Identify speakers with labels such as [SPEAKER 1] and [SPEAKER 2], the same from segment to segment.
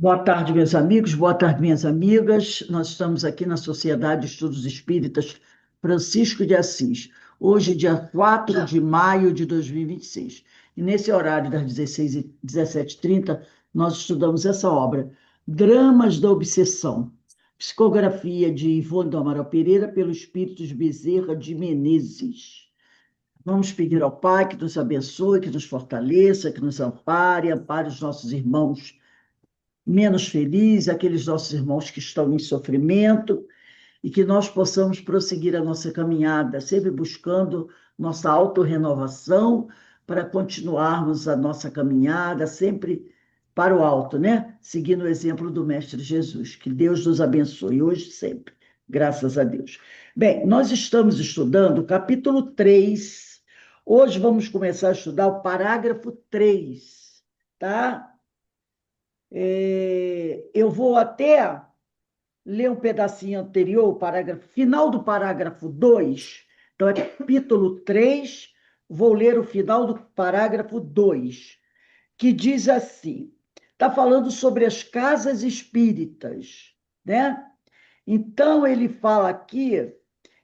[SPEAKER 1] Boa tarde, meus amigos, boa tarde, minhas amigas. Nós estamos aqui na Sociedade de Estudos Espíritas Francisco de Assis, hoje, dia 4 de maio de 2026. E nesse horário, das 16 e 17h30, nós estudamos essa obra, Dramas da Obsessão, psicografia de Ivone do Amaral Pereira, pelo Espírito de Bezerra de Menezes. Vamos pedir ao Pai que nos abençoe, que nos fortaleça, que nos ampare, ampare os nossos irmãos menos felizes, aqueles nossos irmãos que estão em sofrimento, e que nós possamos prosseguir a nossa caminhada, sempre buscando nossa autorrenovação para continuarmos a nossa caminhada, sempre para o alto, né? Seguindo o exemplo do Mestre Jesus. Que Deus nos abençoe hoje e sempre. Graças a Deus. Bem, nós estamos estudando o capítulo 3. Hoje vamos começar a estudar o parágrafo 3, tá? Eu vou até ler um pedacinho anterior, o parágrafo, final do parágrafo 2. Então, é capítulo 3, vou ler o final do parágrafo 2, que diz assim: está falando sobre as casas espíritas, né? Então, ele fala aqui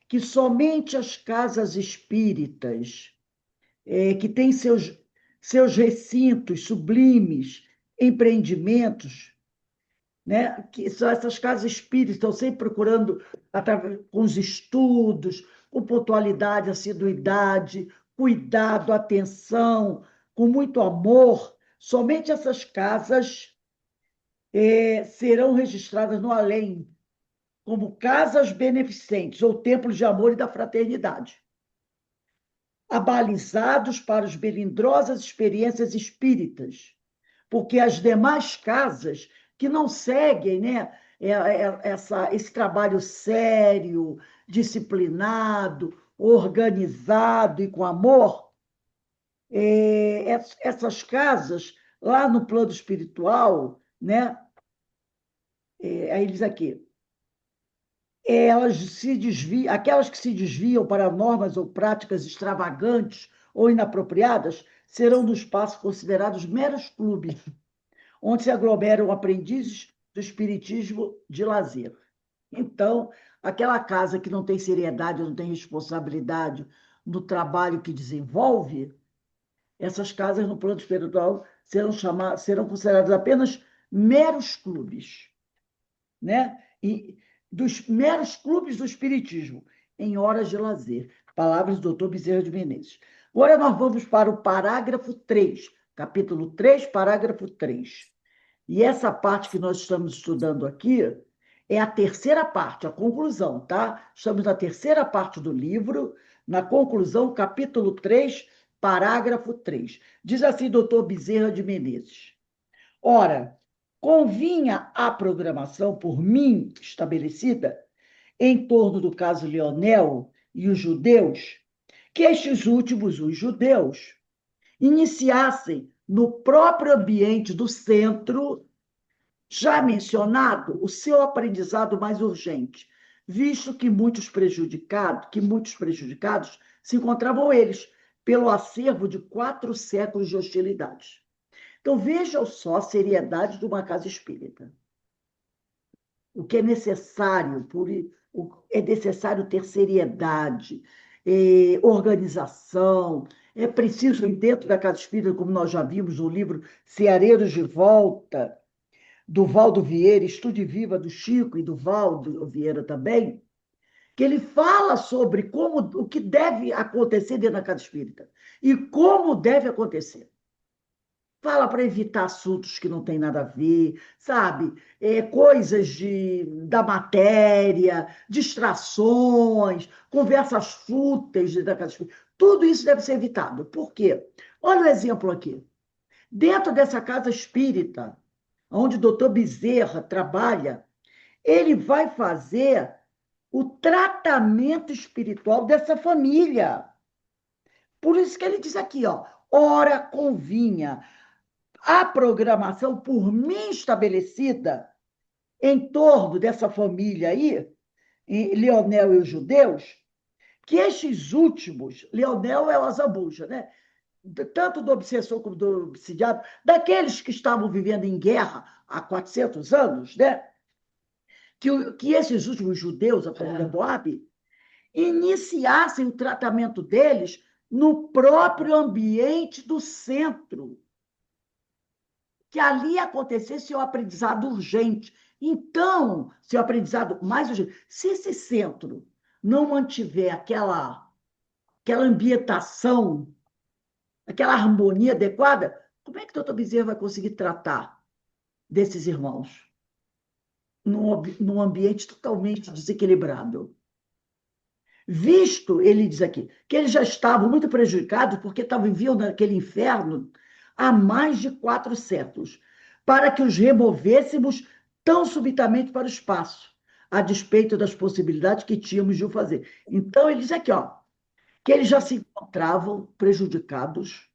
[SPEAKER 1] que somente as casas espíritas, que têm seus recintos sublimes, empreendimentos, né? Que são essas casas espíritas, estão sempre procurando, com os estudos, com pontualidade, assiduidade, cuidado, atenção, com muito amor. Somente essas casas serão registradas no além, como casas beneficentes ou templos de amor e da fraternidade, abalizados para as melindrosas experiências espíritas, porque as demais casas que não seguem, né, esse trabalho sério, disciplinado, organizado e com amor, essas casas, lá no plano espiritual, né, aí diz aqui, elas se desviam, aquelas que se desviam para normas ou práticas extravagantes ou inapropriadas serão no espaço considerados meros clubes, onde se aglomeram aprendizes do espiritismo de lazer. Então, aquela casa que não tem seriedade, não tem responsabilidade no trabalho que desenvolve, essas casas no plano espiritual serão consideradas apenas meros clubes, né? E dos meros clubes do espiritismo, em horas de lazer. Palavras do doutor Bezerra de Menezes. Agora nós vamos para o parágrafo 3, capítulo 3, parágrafo 3. E essa parte que nós estamos estudando aqui é a terceira parte, a conclusão, tá? Estamos na terceira parte do livro, na conclusão, capítulo 3, parágrafo 3. Diz assim, doutor Bezerra de Menezes: ora, convinha a programação por mim estabelecida em torno do caso Leonel e os judeus, que estes últimos, os judeus, iniciassem no próprio ambiente do centro já mencionado o seu aprendizado mais urgente, visto que muitos prejudicados se encontravam eles pelo acervo de 4 séculos de hostilidades. Então, vejam só a seriedade de uma casa espírita. O que é necessário, é necessário ter seriedade, organização. É preciso, dentro da casa espírita, como nós já vimos no livro Ceareiros de Volta, do Valdo Vieira, Estude Viva, do Chico e do Valdo Vieira também, que ele fala sobre o que deve acontecer dentro da casa espírita e como deve acontecer. Fala para evitar assuntos que não tem nada a ver, sabe? Coisas da matéria, distrações, conversas fúteis da casa espírita. Tudo isso deve ser evitado. Por quê? Olha o exemplo aqui. Dentro dessa casa espírita, onde o doutor Bezerra trabalha, ele vai fazer o tratamento espiritual dessa família. Por isso que ele diz aqui, ó, ora convinha a programação por mim estabelecida em torno dessa família aí, Leonel e os judeus, que estes últimos, Leonel é o Azambuja, né? tanto do obsessor como do obsidiado, daqueles que estavam vivendo em guerra há 400 anos, né? Que esses últimos judeus, a família Moab, iniciassem o tratamento deles no próprio ambiente do centro, que ali acontecesse o aprendizado urgente. Então, se o aprendizado mais urgente, se esse centro não mantiver aquela ambientação, aquela harmonia adequada, como é que o doutor Bezerra vai conseguir tratar desses irmãos num ambiente totalmente desequilibrado? Visto, ele diz aqui, que eles já estavam muito prejudicados porque viviam naquele inferno há mais de 4 séculos, para que os removêssemos tão subitamente para o espaço, a despeito das possibilidades que tínhamos de o fazer. Então, ele diz aqui, ó, que eles já se encontravam prejudicados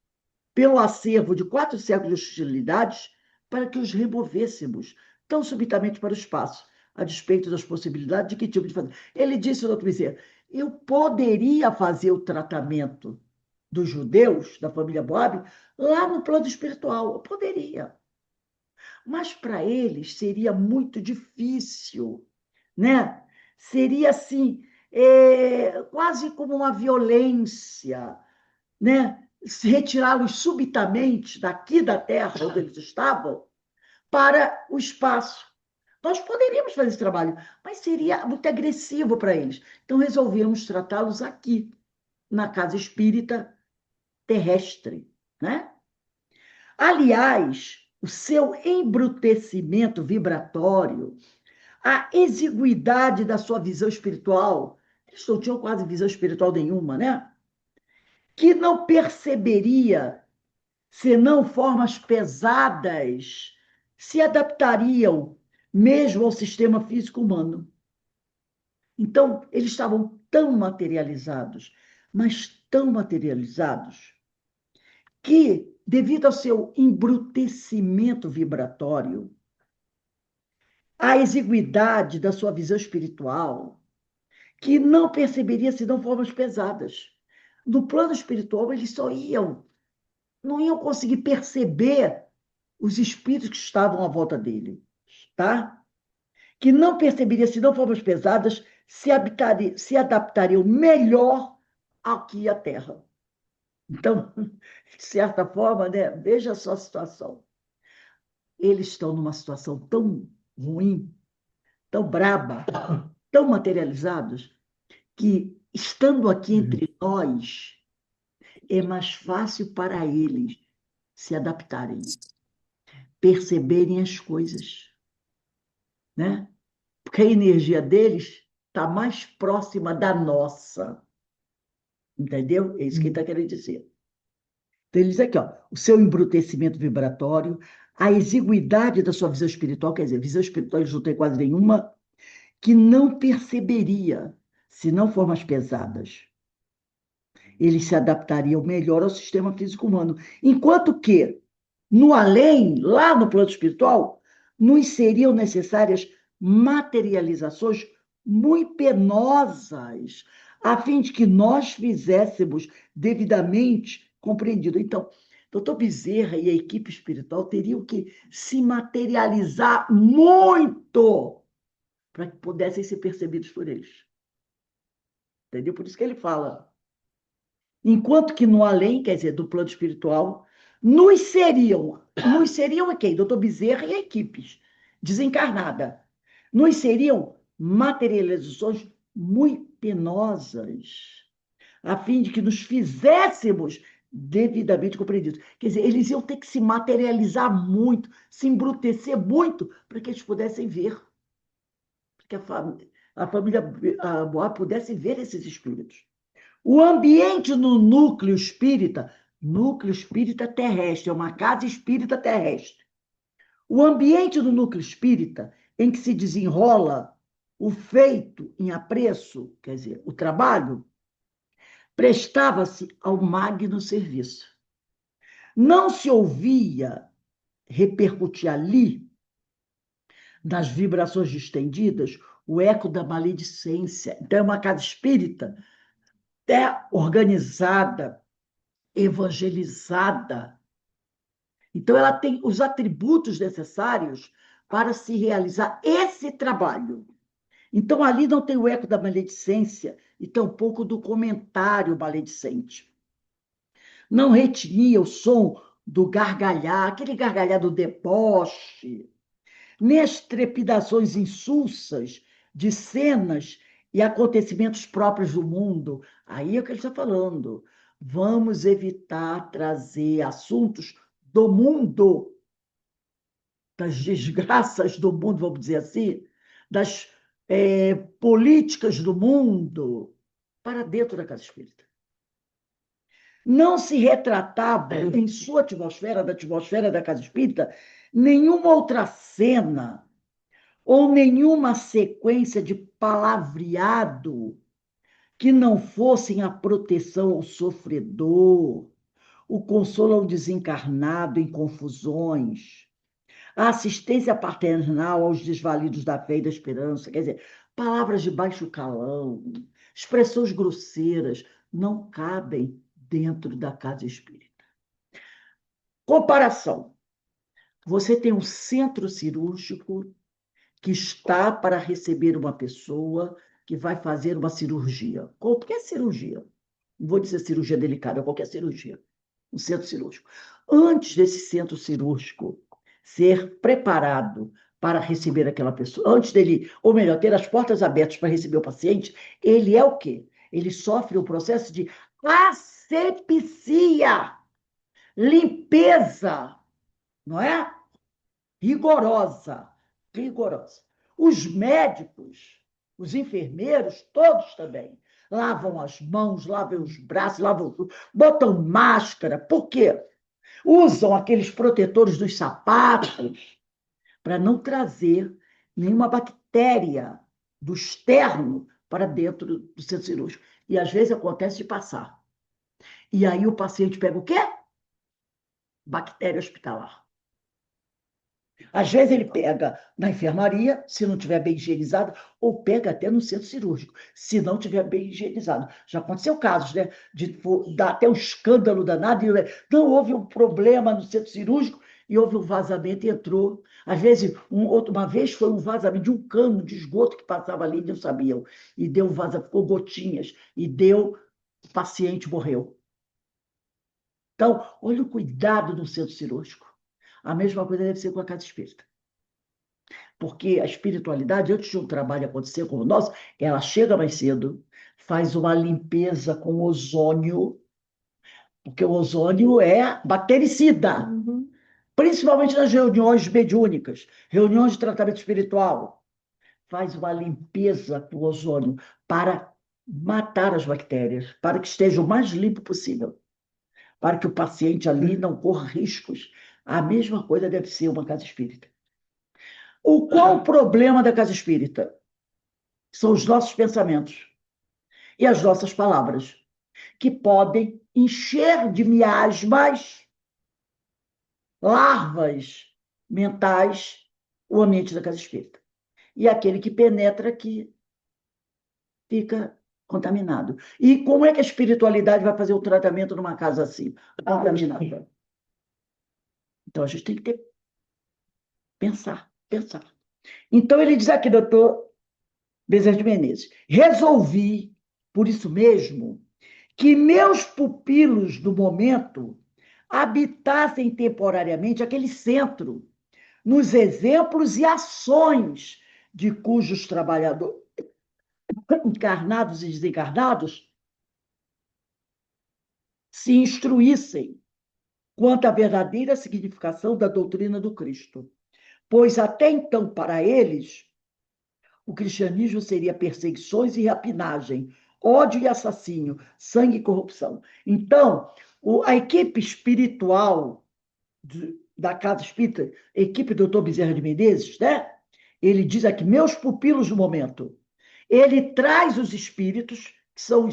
[SPEAKER 1] pelo acervo de 4 séculos de hostilidades para que os removêssemos tão subitamente para o espaço, a despeito das possibilidades de que tipo de fazer. Ele disse, doutor Bezerra, eu poderia fazer o tratamento dos judeus, da família Boab, lá no plano espiritual. Eu poderia. Mas para eles seria muito difícil, né? Seria assim, quase como uma violência, né? Retirá-los subitamente daqui da Terra, onde eles estavam, para o espaço. Nós poderíamos fazer esse trabalho, mas seria muito agressivo para eles. Então, resolvemos tratá-los aqui, na casa espírita terrestre, né? Aliás, o seu embrutecimento vibratório, a exiguidade da sua visão espiritual, eles não tinham quase visão espiritual nenhuma, né? Que não perceberia senão formas pesadas se adaptariam mesmo ao sistema físico humano. Então, eles estavam tão materializados, mas tão materializados, que, devido ao seu embrutecimento vibratório, à exiguidade da sua visão espiritual, que não perceberia senão formas pesadas. No plano espiritual, eles não iam conseguir perceber os espíritos que estavam à volta dele, tá? Que não perceberia senão formas pesadas, se adaptariam melhor aqui à Terra. Então, de certa forma, né, veja só a situação. Eles estão numa situação tão ruim, tão braba, tão materializados, que, estando aqui entre nós, é mais fácil para eles se adaptarem, perceberem as coisas, né? Porque a energia deles está mais próxima da nossa. Entendeu? É isso que ele está querendo dizer. Então, ele diz aqui, ó, o seu embrutecimento vibratório, a exiguidade da sua visão espiritual, quer dizer, visão espiritual eles não têm quase nenhuma, que não perceberia se não for mais pesadas. Eles se adaptariam melhor ao sistema físico humano. Enquanto que, no além, lá no plano espiritual, nos seriam necessárias materializações muito penosas, a fim de que nós fizéssemos devidamente compreendido. Então, doutor Bezerra e a equipe espiritual teriam que se materializar muito para que pudessem ser percebidos por eles. Entendeu? Por isso que ele fala. Enquanto que no além, quer dizer, do plano espiritual, nos seriam quem? Doutor Bezerra e equipes, desencarnada. Nos seriam materializações muito penosas, a fim de que nos fizéssemos devidamente compreendidos. Quer dizer, eles iam ter que se materializar muito, se embrutecer muito, para que eles pudessem ver, para que a família Boa pudesse ver esses espíritos. O ambiente no núcleo espírita terrestre, é uma casa espírita terrestre. O ambiente do núcleo espírita, em que se desenrola o feito em apreço, quer dizer, o trabalho, prestava-se ao magno serviço. Não se ouvia repercutir ali, nas vibrações distendidas, o eco da maledicência. Então, é uma casa espírita organizada, evangelizada. Então, ela tem os atributos necessários para se realizar esse trabalho. Então, ali não tem o eco da maledicência e tampouco do comentário maledicente. Não retinia o som do gargalhar, aquele gargalhar do deboche, nem as trepidações insulsas de cenas e acontecimentos próprios do mundo. Aí é o que ele está falando. Vamos evitar trazer assuntos do mundo, das desgraças do mundo, vamos dizer assim, das políticas do mundo, para dentro da casa espírita. Não se retratava em sua atmosfera, da atmosfera da casa espírita, nenhuma outra cena ou nenhuma sequência de palavreado que não fossem a proteção ao sofredor, o consolo ao desencarnado em confusões, a assistência paternal aos desvalidos da fé e da esperança. Quer dizer, palavras de baixo calão, expressões grosseiras, não cabem dentro da casa espírita. Comparação. Você tem um centro cirúrgico que está para receber uma pessoa que vai fazer uma cirurgia. Qualquer cirurgia. Não vou dizer cirurgia delicada, qualquer cirurgia. Um centro cirúrgico. Antes desse centro cirúrgico ser preparado para receber aquela pessoa, antes dele, ou melhor, ter as portas abertas para receber o paciente, ele é o quê? Ele sofre um processo de asepsia, limpeza, não é? Rigorosa, rigorosa. Os médicos, os enfermeiros, todos também, lavam as mãos, lavam os braços, lavam tudo, botam máscara. Por quê? Usam aqueles protetores dos sapatos para não trazer nenhuma bactéria do externo para dentro do centro cirúrgico. E às vezes acontece de passar. E aí o paciente pega o quê? Bactéria hospitalar. Às vezes ele pega na enfermaria, se não tiver bem higienizado, ou pega até no centro cirúrgico, se não tiver bem higienizado. Já aconteceu casos, né? De dar até um escândalo danado. Não houve um problema no centro cirúrgico e houve um vazamento e entrou. Às vezes, uma vez foi um vazamento de um cano de esgoto que passava ali e não sabiam. E deu vazamento, ficou gotinhas, e o paciente morreu. Então, olha o cuidado no centro cirúrgico. A mesma coisa deve ser com a casa espírita. Porque a espiritualidade, antes de um trabalho acontecer como o nosso, ela chega mais cedo, faz uma limpeza com ozônio, porque o ozônio é bactericida, principalmente nas reuniões mediúnicas, reuniões de tratamento espiritual. Faz uma limpeza com ozônio para matar as bactérias, para que esteja o mais limpo possível, para que o paciente ali não corra riscos. A mesma coisa deve ser uma casa espírita. Qual o problema da casa espírita? São os nossos pensamentos e as nossas palavras, que podem encher de miasmas, larvas mentais, o ambiente da casa espírita. E aquele que penetra aqui fica contaminado. E como é que a espiritualidade vai fazer o tratamento numa casa assim, contaminada? Então a gente tem que pensar. Então ele diz aqui, doutor Bezerra de Menezes, resolvi, por isso mesmo, que meus pupilos do momento habitassem temporariamente aquele centro, nos exemplos e ações de cujos trabalhadores, encarnados e desencarnados, se instruíssem quanto à verdadeira significação da doutrina do Cristo. Pois até então, para eles, o cristianismo seria perseguições e rapinagem, ódio e assassínio, sangue e corrupção. Então, a equipe espiritual da Casa Espírita, equipe do Dr. Bezerra de Menezes, né? Ele diz aqui, meus pupilos do momento. Ele traz os espíritos, que são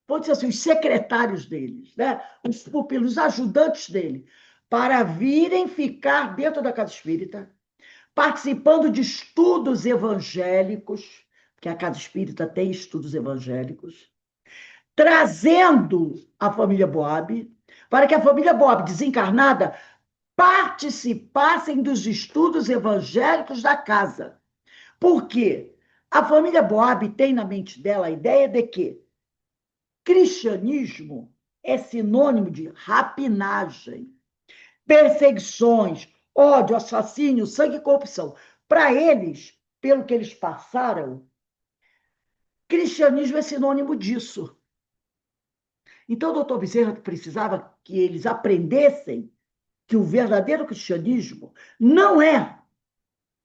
[SPEAKER 1] pode ser assim, os secretários deles, né? Os pupilos, os ajudantes dele, para virem ficar dentro da Casa Espírita, participando de estudos evangélicos, porque a Casa Espírita tem estudos evangélicos, trazendo a família Boab, para que a família Boab, desencarnada, participassem dos estudos evangélicos da casa. Por quê? A família Boab tem na mente dela a ideia de que cristianismo é sinônimo de rapinagem, perseguições, ódio, assassínio, sangue e corrupção. Para eles, pelo que eles passaram, cristianismo é sinônimo disso. Então, o doutor Bezerra precisava que eles aprendessem que o verdadeiro cristianismo não é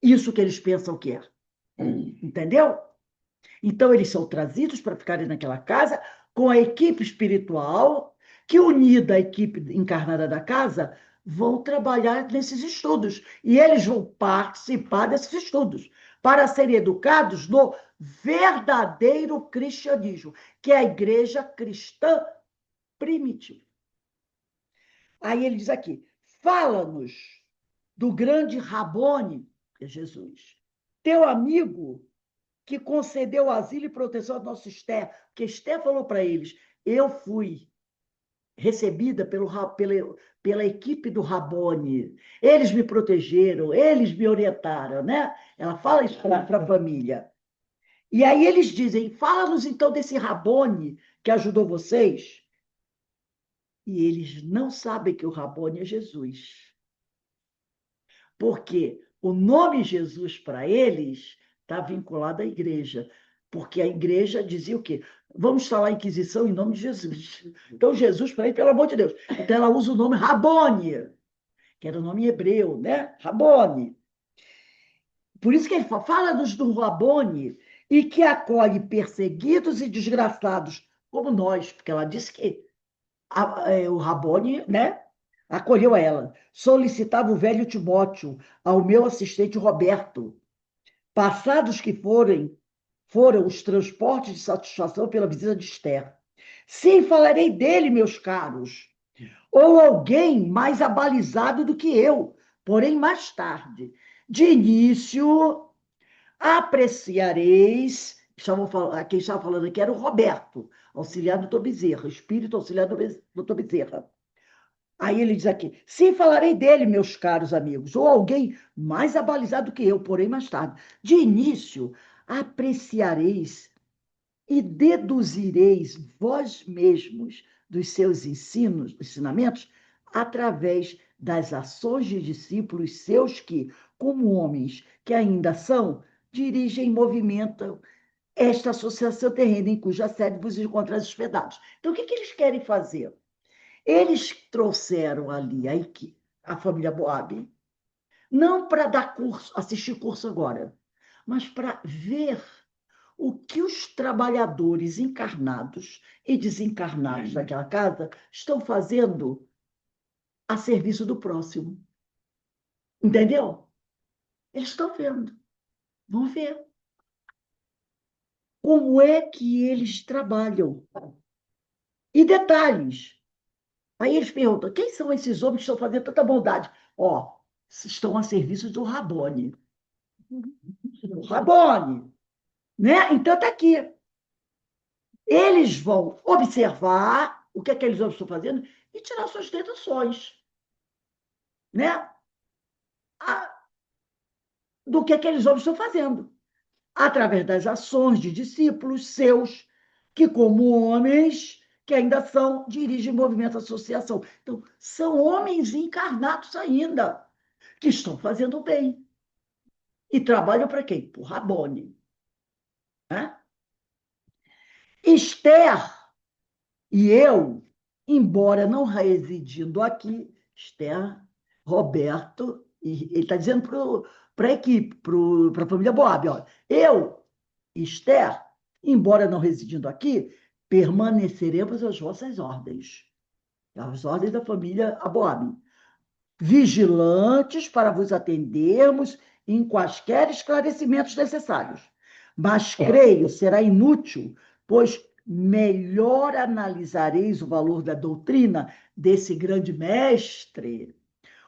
[SPEAKER 1] isso que eles pensam que é. Entendeu? Então, eles são trazidos para ficarem naquela casa com a equipe espiritual, que, unida à equipe encarnada da casa, vão trabalhar nesses estudos. E eles vão participar desses estudos para serem educados no verdadeiro cristianismo, que é a igreja cristã primitiva. Aí ele diz aqui: fala-nos do grande Rabone, que é Jesus, teu amigo que concedeu asilo e proteção ao nosso Esther, porque Esther falou para eles: eu fui recebida pela equipe do Rabone, eles me protegeram, eles me orientaram, né? Ela fala isso para a família. E aí eles dizem: fala-nos então desse Rabone que ajudou vocês. E eles não sabem que o Rabone é Jesus. Porque o nome Jesus para eles está vinculado à igreja. Porque a igreja dizia o quê? Vamos instalar a Inquisição em nome de Jesus. Então, Jesus, para ele, pelo amor de Deus. Então, ela usa o nome Rabone, que era o nome hebreu, né? Rabone. Por isso que ele fala-nos do Rabone e que acolhe perseguidos e desgraçados, como nós, porque ela disse que o Rabone, né, acolheu ela. Solicitava o velho Timóteo ao meu assistente Roberto, passados que foram os transportes de satisfação pela visita de Esther. Sim, falarei dele, meus caros, ou alguém mais abalizado do que eu, porém mais tarde. De início, apreciareis, quem estava falando aqui era o Roberto, auxiliar do Dr. Bezerra, espírito auxiliar do Dr. Bezerra. Aí ele diz aqui: sim, falarei dele, meus caros amigos, ou alguém mais abalizado que eu, porém mais tarde. De início, apreciareis e deduzireis vós mesmos dos seus ensinamentos, através das ações de discípulos seus que, como homens que ainda são, dirigem e movimentam esta associação terrena em cuja sede vos encontrais hospedados. Então, o que eles querem fazer? Eles trouxeram ali a família Boab, não para dar curso, assistir curso agora, mas para ver o que os trabalhadores encarnados e desencarnados daquela casa estão fazendo a serviço do próximo. Entendeu? Eles estão vendo. Vão ver como é que eles trabalham. E detalhes. Aí eles perguntam: quem são esses homens que estão fazendo tanta bondade? Ó, estão a serviço do Rabone. O Rabone, né? Então está aqui. Eles vão observar o que aqueles homens estão fazendo e tirar suas deduções, né? Do que aqueles homens estão fazendo, através das ações de discípulos seus, que, como homens que ainda são, dirigem movimento associação. Então, são homens encarnados ainda, que estão fazendo bem. E trabalham para quem? Para o Rabone. Né? Esther e eu, embora não residindo aqui, Esther, Roberto, e ele está dizendo para a equipe, para a família Boab, ó, eu, Esther, embora não residindo aqui, permaneceremos às vossas ordens, às ordens da família Boab, vigilantes para vos atendermos em quaisquer esclarecimentos necessários. Mas creio será inútil, pois melhor analisareis o valor da doutrina desse grande mestre,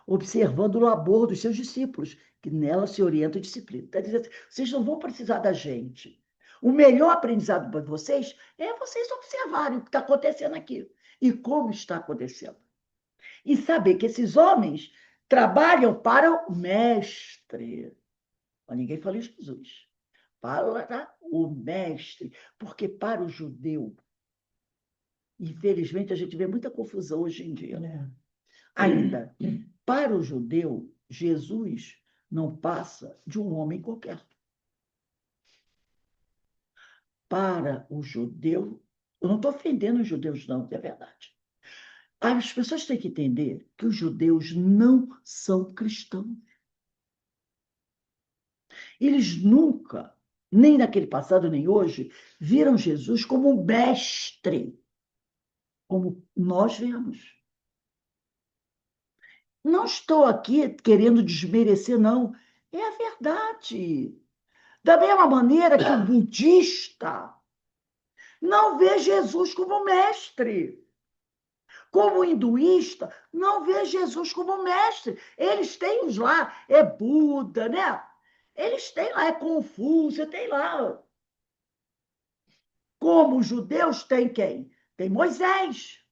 [SPEAKER 1] observando o labor dos seus discípulos, que nela se orientam e disciplina. Está dizendo assim, vocês não vão precisar da gente. O melhor aprendizado para vocês é vocês observarem o que está acontecendo aqui e como está acontecendo. E saber que esses homens trabalham para o mestre. Mas ninguém falou Jesus. Para o mestre. Porque para o judeu, infelizmente, a gente vê muita confusão hoje em dia. Ainda, para o judeu, Jesus não passa de um homem qualquer. Para o judeu, eu não estou ofendendo os judeus, não, é verdade. As pessoas têm que entender que os judeus não são cristãos. Eles nunca, nem naquele passado, nem hoje, viram Jesus como um mestre, como nós vemos. Não estou aqui querendo desmerecer, não. É a verdade. Da mesma maneira que o budista não vê Jesus como mestre. Como o hinduísta não vê Jesus como mestre. Eles têm os lá, é Buda, né? Eles têm lá, é Confúcio, tem lá. Como os judeus têm quem? Tem Moisés.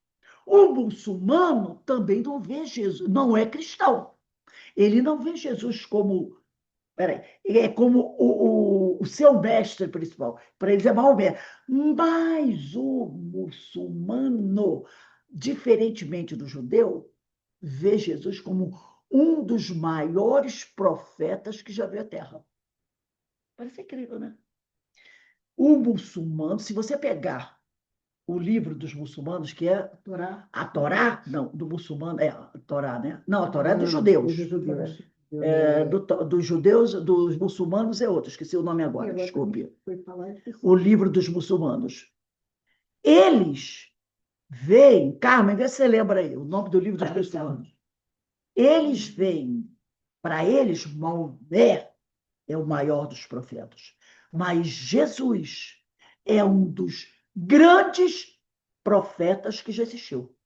[SPEAKER 1] O muçulmano também não vê Jesus, não é cristão. Ele não vê Jesus como, peraí, é como o seu mestre principal. Para eles é Maomé. Mas o muçulmano, diferentemente do judeu, vê Jesus como um dos maiores profetas que já veio à Terra. Parece incrível, né? O muçulmano, se você pegar o livro dos muçulmanos, que é a Torá, não, do muçulmano, é a Torá, né? Não, a Torá é dos judeus. Dos judeus, dos muçulmanos é outro, esqueci o nome agora, desculpe. O livro dos muçulmanos. Eles veem, Carmen, vê se você lembra aí, o nome do livro dos muçulmanos. Eles veem, para eles, Maomé é o maior dos profetas. Mas Jesus é um dos grandes profetas que já existiu.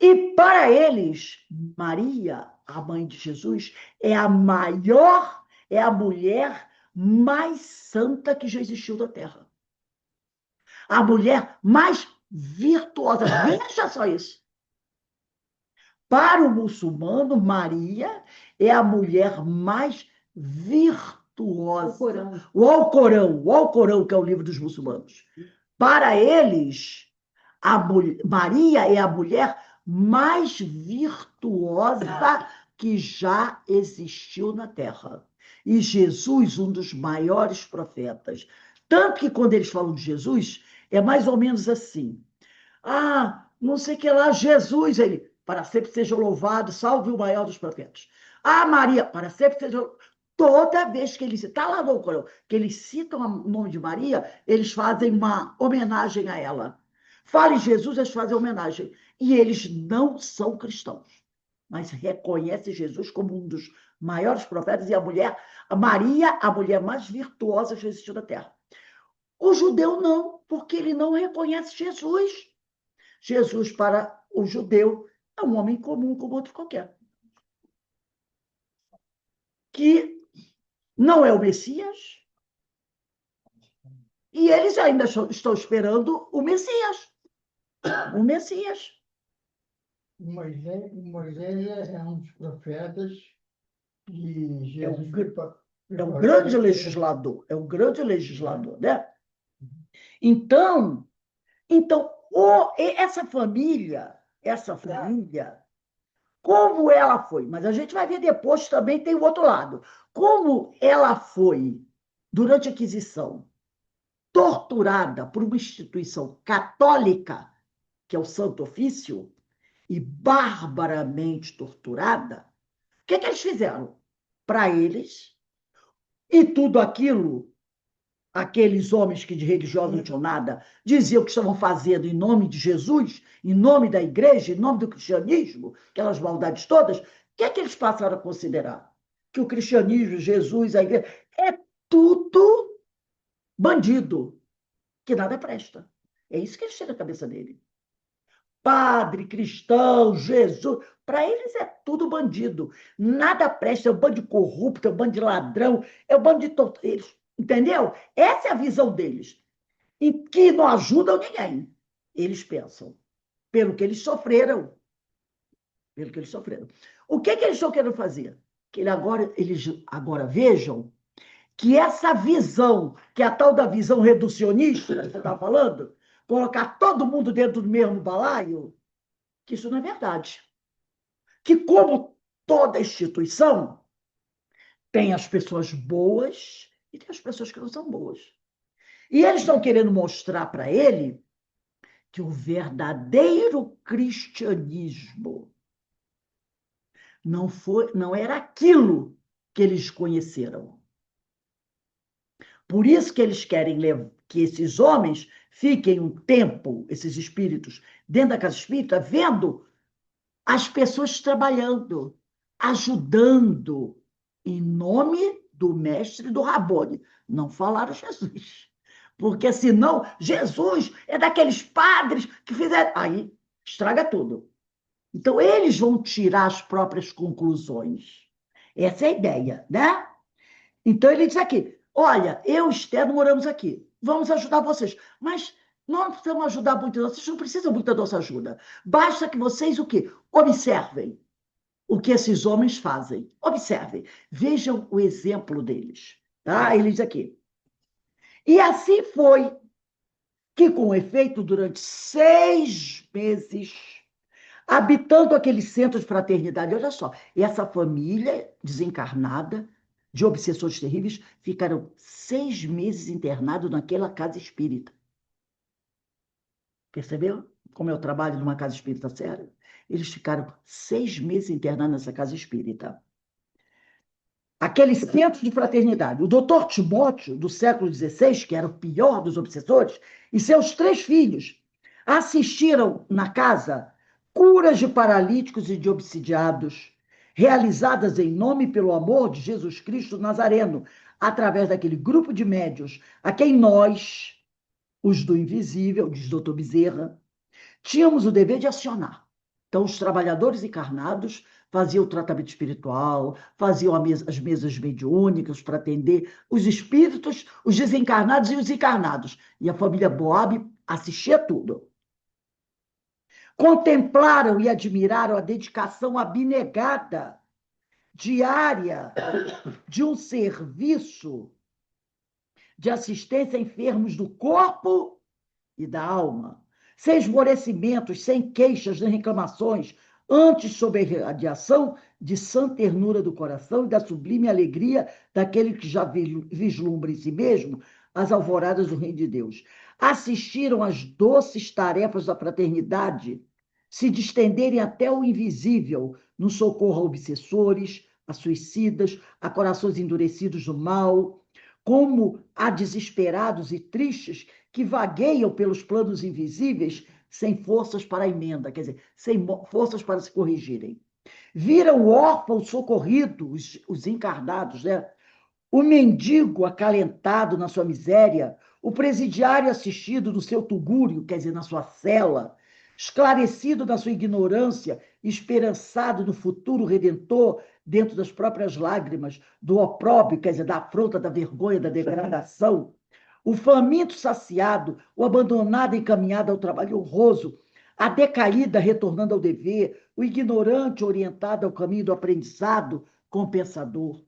[SPEAKER 1] E para eles, Maria, a mãe de Jesus, é a maior, é a mulher mais santa que já existiu na Terra. A mulher mais virtuosa. Veja só isso. Para o muçulmano, Maria é a mulher mais virtuosa. O Alcorão, que é o livro dos muçulmanos. Para eles, Maria é a mulher mais virtuosa que já existiu na Terra. E Jesus, um dos maiores profetas. Tanto que quando eles falam de Jesus, é mais ou menos assim. Ah, não sei o que lá, Jesus, ele, para sempre seja louvado, salve o maior dos profetas. Ah, Maria, para sempre seja. Toda vez que eles está lá no Corão, que eles citam o nome de Maria, eles fazem uma homenagem a ela. Fale Jesus, eles fazem homenagem. E eles não são cristãos, mas reconhecem Jesus como um dos maiores profetas e a Maria, a mulher mais virtuosa que existiu na Terra. O judeu não, porque ele não reconhece Jesus. Jesus, para o judeu, é um homem comum como outro qualquer. Que não é o Messias, e eles ainda estão esperando o Messias. O Messias.
[SPEAKER 2] Moisés é um dos profetas que Jesus
[SPEAKER 1] É um grande legislador, né? Então essa família, como ela foi, mas a gente vai ver depois também tem o outro lado. Como ela foi, durante a Inquisição, torturada por uma instituição católica, que é o Santo Ofício, e barbaramente torturada, o que eles fizeram? Para eles, e tudo aquilo, aqueles homens que de religiosos não tinham nada, diziam que estavam fazendo em nome de Jesus, em nome da igreja, em nome do cristianismo, aquelas maldades todas, o que eles passaram a considerar? Que o cristianismo, Jesus, a igreja, é tudo bandido, que nada presta. É isso que eles têm na cabeça dele. Padre, cristão, Jesus, para eles é tudo bandido. Nada presta, é um bando de corrupto, é um bando de ladrão, é um bando de eles Entendeu? Essa é a visão deles. E que não ajudam ninguém. Eles pensam. Pelo que eles sofreram. Pelo que eles sofreram. O que eles estão querendo fazer? Que eles agora vejam que essa visão, que é a tal da visão reducionista, que você está falando, colocar todo mundo dentro do mesmo balaio, que isso não é verdade. Que, como toda instituição, tem as pessoas boas e tem as pessoas que não são boas. E eles estão querendo mostrar para ele que o verdadeiro cristianismo não era aquilo que eles conheceram. Por isso que eles querem que esses homens fiquem um tempo, esses espíritos, dentro da casa espírita, vendo as pessoas trabalhando, ajudando, em nome do mestre do Rabone. Não falaram Jesus. Porque senão, Jesus é daqueles padres que fizeram. Aí estraga tudo. Então, eles vão tirar as próprias conclusões. Essa é a ideia, né? Então, ele diz aqui: olha, eu e Esther moramos aqui, vamos ajudar vocês. Mas nós não precisamos ajudar muito, vocês não precisam muito da nossa ajuda. Basta que vocês o quê? Observem o que esses homens fazem. Observem, vejam o exemplo deles. Tá? Ele diz aqui: e assim foi que, com efeito, durante 6 meses, habitando aquele centro de fraternidade, olha só, essa família desencarnada, de obsessores terríveis, ficaram 6 meses internados naquela casa espírita. Percebeu como é o trabalho de uma casa espírita séria? Eles ficaram 6 meses internados nessa casa espírita. Aquele centro de fraternidade. O doutor Timóteo, do século XVI, que era o pior dos obsessores, e seus 3 filhos assistiram na casa curas de paralíticos e de obsidiados, realizadas em nome e pelo amor de Jesus Cristo Nazareno, através daquele grupo de médios a quem nós, os do invisível, diz doutor Bezerra, tínhamos o dever de acionar. Então, os trabalhadores encarnados faziam o tratamento espiritual, faziam as mesas mediúnicas para atender os espíritos, os desencarnados e os encarnados. E a família Boab assistia tudo. Contemplaram e admiraram a dedicação abnegada, diária, de um serviço de assistência a enfermos do corpo e da alma, sem esmorecimentos, sem queixas nem reclamações, antes sob a irradiação de sã ternura do coração e da sublime alegria daquele que já vislumbra em si mesmo as alvoradas do reino de Deus. Assistiram às doces tarefas da fraternidade se distenderem até o invisível no socorro a obsessores, a suicidas, a corações endurecidos do mal, como a desesperados e tristes que vagueiam pelos planos invisíveis sem forças para a emenda, quer dizer, sem forças para se corrigirem. Viram o órfão socorrido, os encarnados, né? O mendigo acalentado na sua miséria, o presidiário assistido no seu tugúrio, quer dizer, na sua cela, esclarecido da sua ignorância, esperançado no futuro redentor dentro das próprias lágrimas, do opróbrio, quer dizer, da afronta, da vergonha, da degradação, o faminto saciado, o abandonado encaminhado ao trabalho honroso, a decaída retornando ao dever, o ignorante orientado ao caminho do aprendizado compensador.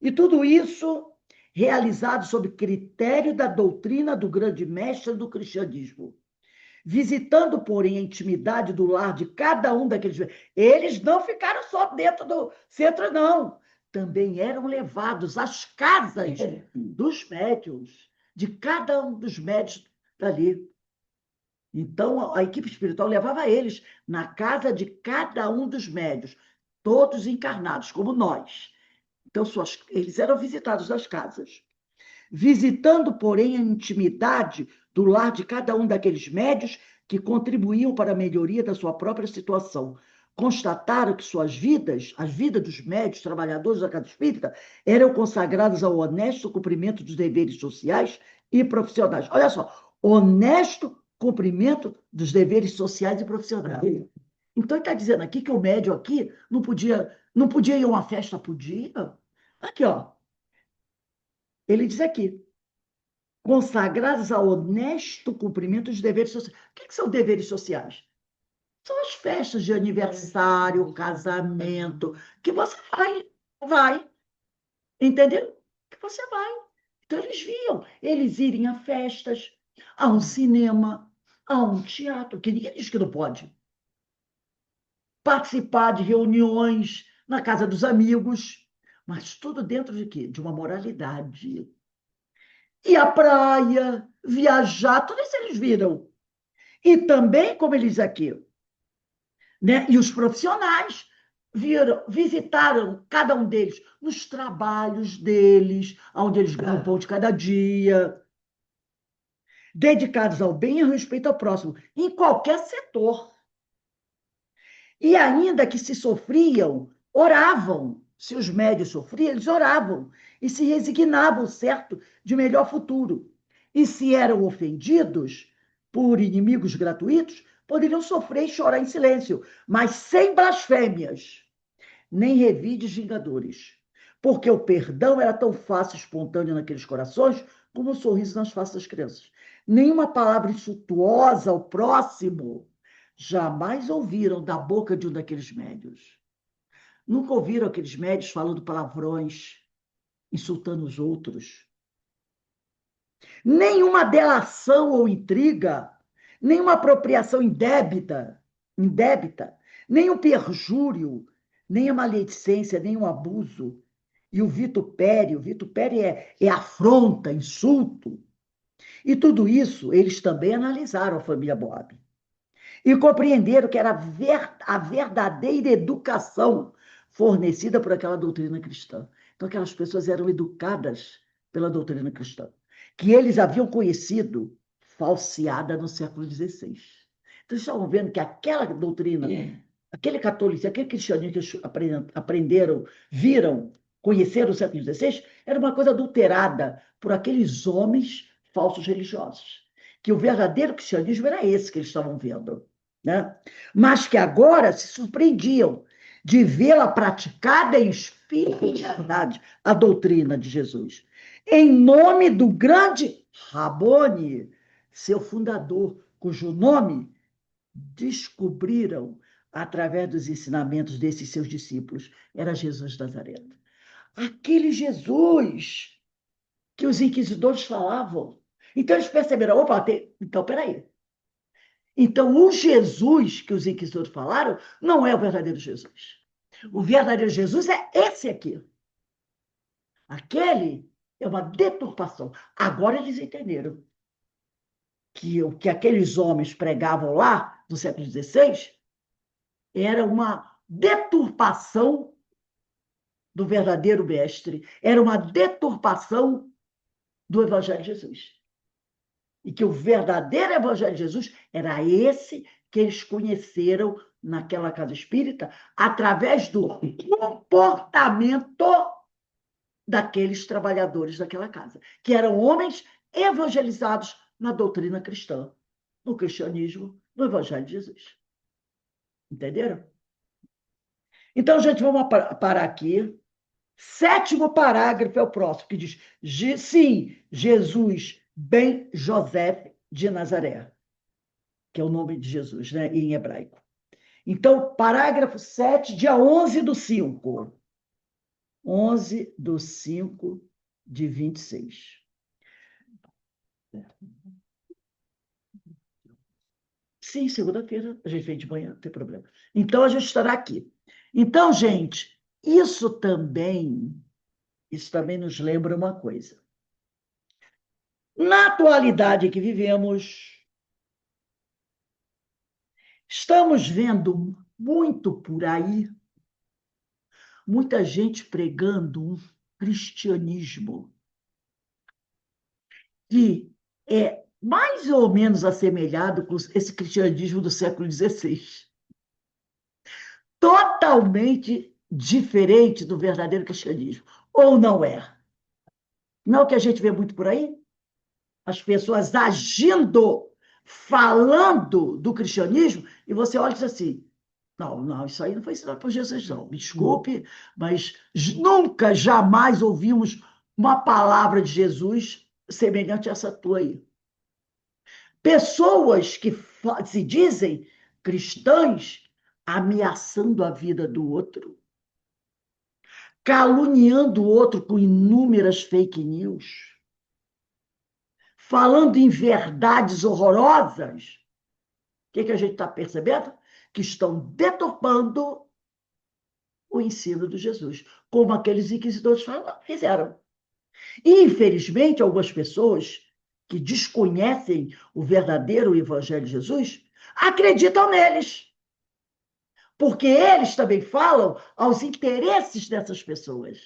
[SPEAKER 1] E tudo isso realizado sob critério da doutrina do grande mestre do cristianismo. Visitando, porém, a intimidade do lar de cada um daqueles. Eles não ficaram só dentro do centro, não. Também eram levados às casas dos médiuns, de cada um dos médiuns dali. Então, a equipe espiritual levava eles na casa de cada um dos médiuns, todos encarnados, como nós. Então, eles eram visitados nas casas. Visitando, porém, a intimidade do lar de cada um daqueles médios que contribuíam para a melhoria da sua própria situação. Constataram que suas vidas, as vidas dos médios, trabalhadores da casa espírita, eram consagradas ao honesto cumprimento dos deveres sociais e profissionais. Olha só, honesto cumprimento dos deveres sociais e profissionais. Então, ele está dizendo aqui que o médium aqui não podia ir a uma festa, podia. Aqui, ó. Ele diz aqui, consagradas ao honesto cumprimento dos deveres sociais. O que são deveres sociais? São as festas de aniversário, casamento, que você vai, entendeu? Que você vai. Então, eles viam eles irem a festas, a um cinema, a um teatro, que ninguém diz que não pode. Participar de reuniões na casa dos amigos, mas tudo dentro de quê? De uma moralidade. E a praia, viajar, tudo isso eles viram. E também, como eles aqui, né? E os profissionais visitaram cada um deles nos trabalhos deles, onde eles ganham o pão de cada dia, dedicados ao bem e ao respeito ao próximo, em qualquer setor. E ainda que se sofriam, oravam. Se os médios sofriam, eles oravam e se resignavam, certo, de melhor futuro. E se eram ofendidos por inimigos gratuitos, poderiam sofrer e chorar em silêncio, mas sem blasfêmias, nem revides vingadores. Porque o perdão era tão fácil e espontâneo naqueles corações como o sorriso nas faces das crianças. Nenhuma palavra insultuosa ao próximo jamais ouviram da boca de um daqueles médios. Nunca ouviram aqueles médios falando palavrões, insultando os outros. Nenhuma delação ou intriga, nenhuma apropriação indébita, nenhum perjúrio, nem a maledicência, nem o abuso. E o vitupério é afronta, insulto. E tudo isso eles também analisaram, a família Boab. E compreenderam que era a verdadeira educação fornecida por aquela doutrina cristã. Então, aquelas pessoas eram educadas pela doutrina cristã, que eles haviam conhecido falseada no século XVI. Então, eles estavam vendo que aquela doutrina, aquele catolicismo, aquele cristianismo que eles aprenderam, viram, conheceram no século XVI, era uma coisa adulterada por aqueles homens falsos religiosos. Que o verdadeiro cristianismo era esse que eles estavam vendo. Né? Mas que agora se surpreendiam de vê-la praticada em espírito e verdade, a doutrina de Jesus. Em nome do grande Rabone, seu fundador, cujo nome descobriram através dos ensinamentos desses seus discípulos, era Jesus Nazareno. Aquele Jesus que os inquisidores falavam. Então eles perceberam, opa, então peraí, então, o Jesus que os inquisidores falaram não é o verdadeiro Jesus. O verdadeiro Jesus é esse aqui. Aquele é uma deturpação. Agora eles entenderam que o que aqueles homens pregavam lá, no século XVI, era uma deturpação do verdadeiro mestre, era uma deturpação do Evangelho de Jesus. E que o verdadeiro Evangelho de Jesus era esse que eles conheceram naquela casa espírita através do comportamento daqueles trabalhadores daquela casa, que eram homens evangelizados na doutrina cristã, no cristianismo, no Evangelho de Jesus. Entenderam? Então, gente, vamos parar aqui. 7º parágrafo é o próximo, que diz: sim, Jesus ben José de Nazaré, que é o nome de Jesus, né, em hebraico. Então, parágrafo 7, dia 11/5. 11/5 de 26. Sim, segunda-feira, a gente vem de manhã, não tem problema. Então, a gente estará aqui. Então, gente, isso também nos lembra uma coisa. Na atualidade que vivemos, estamos vendo muito por aí, muita gente pregando um cristianismo que é mais ou menos assemelhado com esse cristianismo do século XVI. Totalmente diferente do verdadeiro cristianismo. Ou não é? Não é o que a gente vê muito por aí? As pessoas agindo, falando do cristianismo, e você olha e diz assim: não, isso aí não foi ensinado por Jesus, não. Me desculpe, mas nunca, jamais ouvimos uma palavra de Jesus semelhante a essa tua aí. Pessoas que se dizem cristãs ameaçando a vida do outro, caluniando o outro com inúmeras fake news, falando em verdades horrorosas. O que a gente está percebendo? Que estão deturpando o ensino de Jesus, como aqueles inquisidores fizeram. E, infelizmente, algumas pessoas que desconhecem o verdadeiro evangelho de Jesus acreditam neles, porque eles também falam aos interesses dessas pessoas.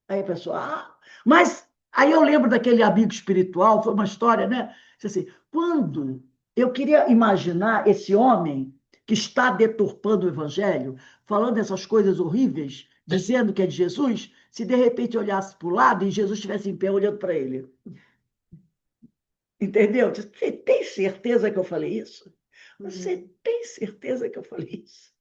[SPEAKER 1] Aí a pessoa, mas aí eu lembro daquele amigo espiritual, foi uma história, né? Assim, quando eu queria imaginar esse homem que está deturpando o evangelho, falando essas coisas horríveis, dizendo que é de Jesus, se de repente olhasse para o lado e Jesus estivesse em pé olhando para ele. Entendeu? Você tem certeza que eu falei isso? Você tem certeza que eu falei isso?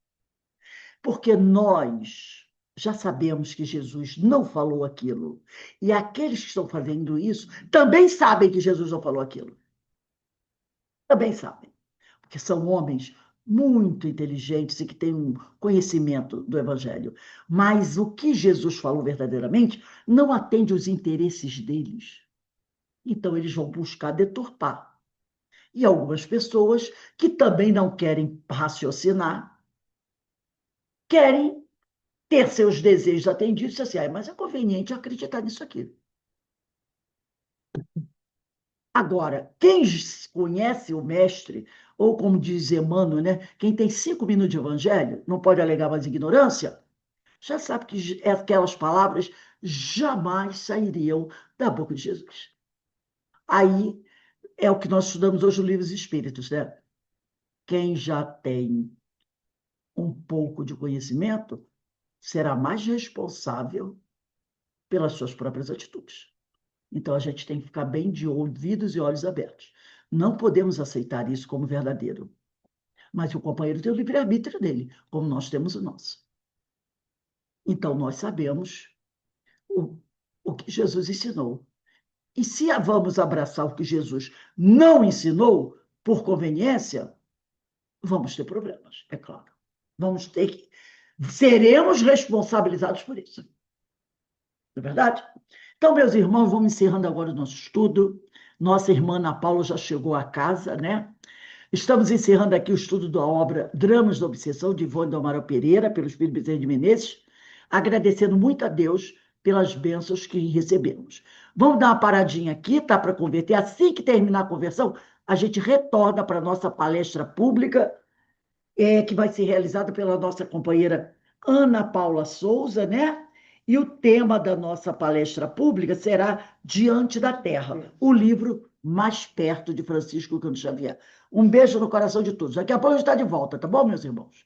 [SPEAKER 1] Porque nós já sabemos que Jesus não falou aquilo. E aqueles que estão fazendo isso também sabem que Jesus não falou aquilo. Também sabem. Porque são homens muito inteligentes e que têm um conhecimento do Evangelho. Mas o que Jesus falou verdadeiramente não atende os interesses deles. Então, eles vão buscar deturpar. E algumas pessoas que também não querem raciocinar, querem ter seus desejos atendidos, assim, mas é conveniente acreditar nisso aqui. Agora, quem conhece o mestre, ou como diz Emmanuel, né, quem tem 5 minutos de evangelho, não pode alegar mais ignorância, já sabe que aquelas palavras jamais sairiam da boca de Jesus. Aí é o que nós estudamos hoje no Livros Espíritos, né? Quem já tem um pouco de conhecimento será mais responsável pelas suas próprias atitudes. Então, a gente tem que ficar bem de ouvidos e olhos abertos. Não podemos aceitar isso como verdadeiro. Mas o companheiro tem o livre-arbítrio dele, como nós temos o nosso. Então, nós sabemos o, o que Jesus ensinou. E se vamos abraçar o que Jesus não ensinou, por conveniência, vamos ter problemas, é claro. Vamos ter que. Seremos responsabilizados por isso. Não é verdade? Então, meus irmãos, vamos encerrando agora o nosso estudo. Nossa irmã Ana Paula já chegou a casa, né? Estamos encerrando aqui o estudo da obra Dramas da Obsessão, de Ivone do Amaral Pereira, pelo Espírito Bezerra de Menezes, agradecendo muito a Deus pelas bênçãos que recebemos. Vamos dar uma paradinha aqui, tá? Para converter. Assim que terminar a conversão, a gente retorna para a nossa palestra pública, que vai ser realizada pela nossa companheira Ana Paula Souza, né? E o tema da nossa palestra pública será Diante da Terra, o livro mais perto de Francisco Cândido Xavier. Um beijo no coração de todos. Daqui a pouco a gente está de volta, tá bom, meus irmãos?